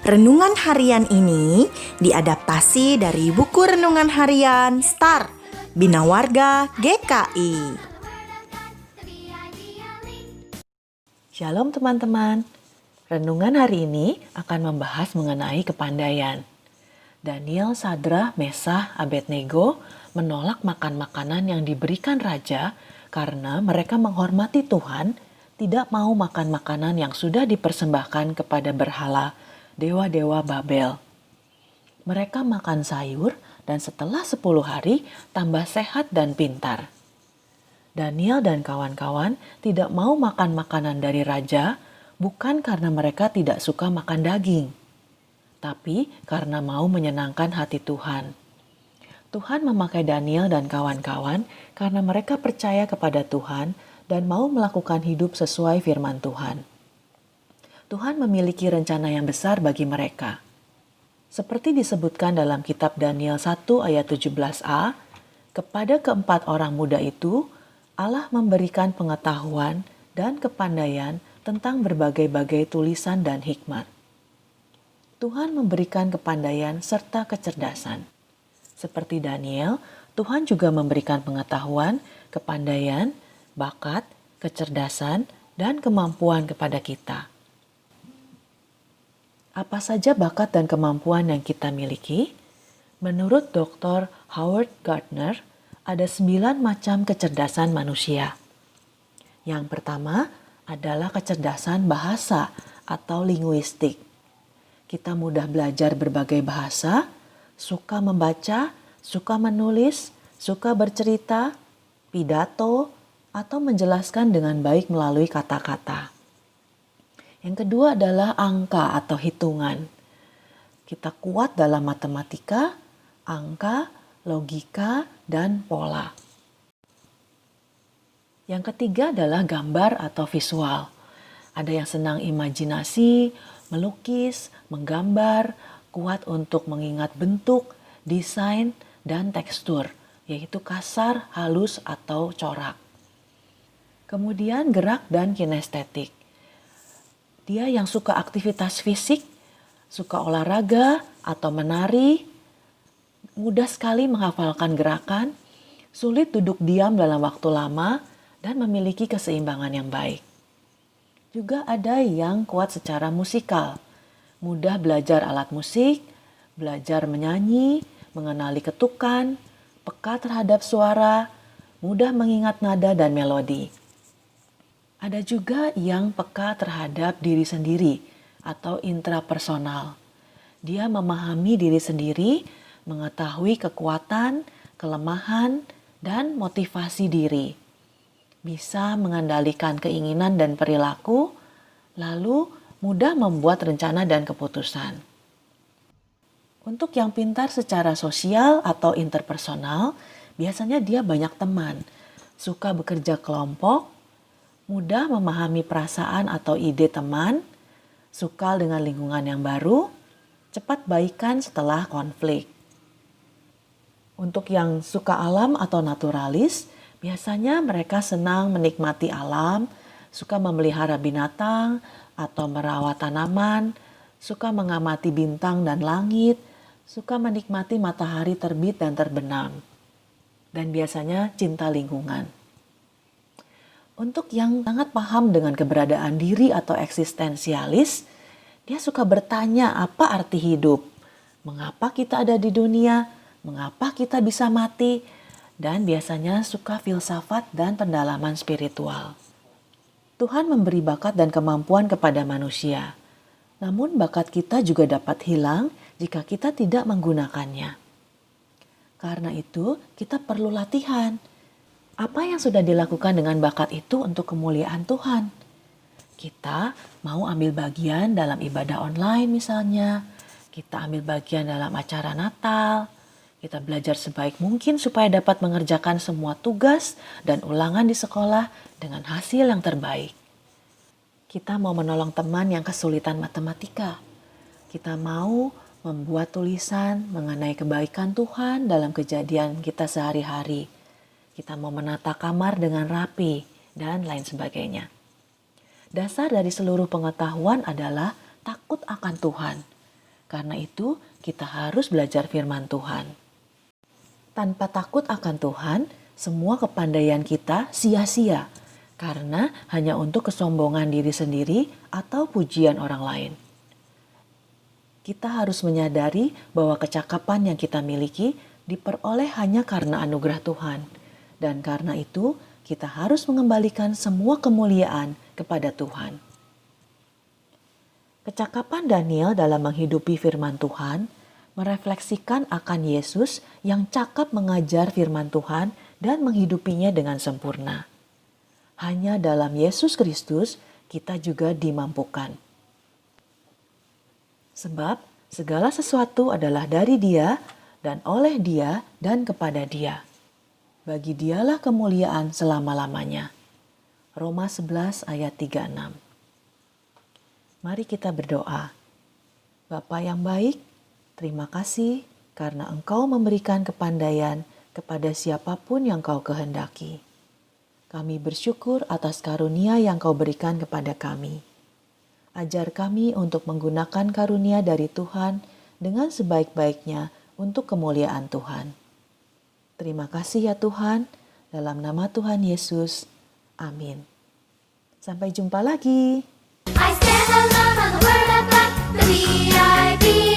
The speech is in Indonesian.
Renungan harian ini diadaptasi dari buku renungan harian Star Bina Warga GKI. Shalom teman-teman, renungan hari ini akan membahas mengenai kepandaian. Daniel, Sadrah, Mesah, Abednego menolak makan makanan yang diberikan raja karena mereka menghormati Tuhan, tidak mau makan makanan yang sudah dipersembahkan kepada berhala, dewa-dewa Babel. Mereka makan sayur dan setelah 10 hari tambah sehat dan pintar. Daniel dan kawan-kawan tidak mau makan makanan dari raja, bukan karena mereka tidak suka makan daging, tapi karena mau menyenangkan hati Tuhan. Tuhan memakai Daniel dan kawan-kawan karena mereka percaya kepada Tuhan dan mau melakukan hidup sesuai firman Tuhan. Tuhan memiliki rencana yang besar bagi mereka. Seperti disebutkan dalam kitab Daniel 1 ayat 17a, kepada keempat orang muda itu, Allah memberikan pengetahuan dan kepandaian tentang berbagai-bagai tulisan dan hikmat. Tuhan memberikan kepandaian serta kecerdasan. Seperti Daniel, Tuhan juga memberikan pengetahuan, kepandaian, bakat, kecerdasan, dan kemampuan kepada kita. Apa saja bakat dan kemampuan yang kita miliki? Menurut Dr. Howard Gardner, ada 9 macam kecerdasan manusia. Yang pertama adalah kecerdasan bahasa atau linguistik. Kita mudah belajar berbagai bahasa, suka membaca, suka menulis, suka bercerita, pidato, atau menjelaskan dengan baik melalui kata-kata. Yang kedua adalah angka atau hitungan. Kita kuat dalam matematika, angka, logika, dan pola. Yang ketiga adalah gambar atau visual. Ada yang senang imajinasi, melukis, menggambar, kuat untuk mengingat bentuk, desain, dan tekstur, yaitu kasar, halus, atau corak. Kemudian gerak dan kinestetik. Dia yang suka aktivitas fisik, suka olahraga atau menari, mudah sekali menghafalkan gerakan, sulit duduk diam dalam waktu lama, dan memiliki keseimbangan yang baik. Juga ada yang kuat secara musikal, mudah belajar alat musik, belajar menyanyi, mengenali ketukan, peka terhadap suara, mudah mengingat nada dan melodi. Ada juga yang peka terhadap diri sendiri atau intrapersonal. Dia memahami diri sendiri, mengetahui kekuatan, kelemahan, dan motivasi diri. Bisa mengendalikan keinginan dan perilaku, lalu mudah membuat rencana dan keputusan. Untuk yang pintar secara sosial atau interpersonal, biasanya dia banyak teman, suka bekerja kelompok, mudah memahami perasaan atau ide teman, suka dengan lingkungan yang baru, cepat baikan setelah konflik. Untuk yang suka alam atau naturalis, biasanya mereka senang menikmati alam, suka memelihara binatang atau merawat tanaman, suka mengamati bintang dan langit, suka menikmati matahari terbit dan terbenam, dan biasanya cinta lingkungan. Untuk yang sangat paham dengan keberadaan diri atau eksistensialis, dia suka bertanya apa arti hidup, mengapa kita ada di dunia, mengapa kita bisa mati, dan biasanya suka filsafat dan pendalaman spiritual. Tuhan memberi bakat dan kemampuan kepada manusia, namun bakat kita juga dapat hilang jika kita tidak menggunakannya. Karena itu, kita perlu latihan. Apa yang sudah dilakukan dengan bakat itu untuk kemuliaan Tuhan? Kita mau ambil bagian dalam ibadah online misalnya, kita ambil bagian dalam acara Natal, kita belajar sebaik mungkin supaya dapat mengerjakan semua tugas dan ulangan di sekolah dengan hasil yang terbaik. Kita mau menolong teman yang kesulitan matematika. Kita mau membuat tulisan mengenai kebaikan Tuhan dalam kejadian kita sehari-hari. Kita mau menata kamar dengan rapi, dan lain sebagainya. Dasar dari seluruh pengetahuan adalah takut akan Tuhan. Karena itu, kita harus belajar firman Tuhan. Tanpa takut akan Tuhan, semua kepandaian kita sia-sia karena hanya untuk kesombongan diri sendiri atau pujian orang lain. Kita harus menyadari bahwa kecakapan yang kita miliki diperoleh hanya karena anugerah Tuhan. Dan karena itu, kita harus mengembalikan semua kemuliaan kepada Tuhan. Kecakapan Daniel dalam menghidupi firman Tuhan merefleksikan akan Yesus yang cakap mengajar firman Tuhan dan menghidupinya dengan sempurna. Hanya dalam Yesus Kristus kita juga dimampukan. Sebab segala sesuatu adalah dari Dia dan oleh Dia dan kepada Dia. Bagi Dialah kemuliaan selama-lamanya. Roma 11 ayat 36. Mari kita berdoa. Bapa yang baik, terima kasih karena Engkau memberikan kepandaian kepada siapapun yang Kau kehendaki. Kami bersyukur atas karunia yang Kau berikan kepada kami. Ajar kami untuk menggunakan karunia dari Tuhan dengan sebaik-baiknya untuk kemuliaan Tuhan. Terima kasih ya Tuhan, dalam nama Tuhan Yesus. Amin. Sampai jumpa lagi. I stand alone on the word of God, the VIP.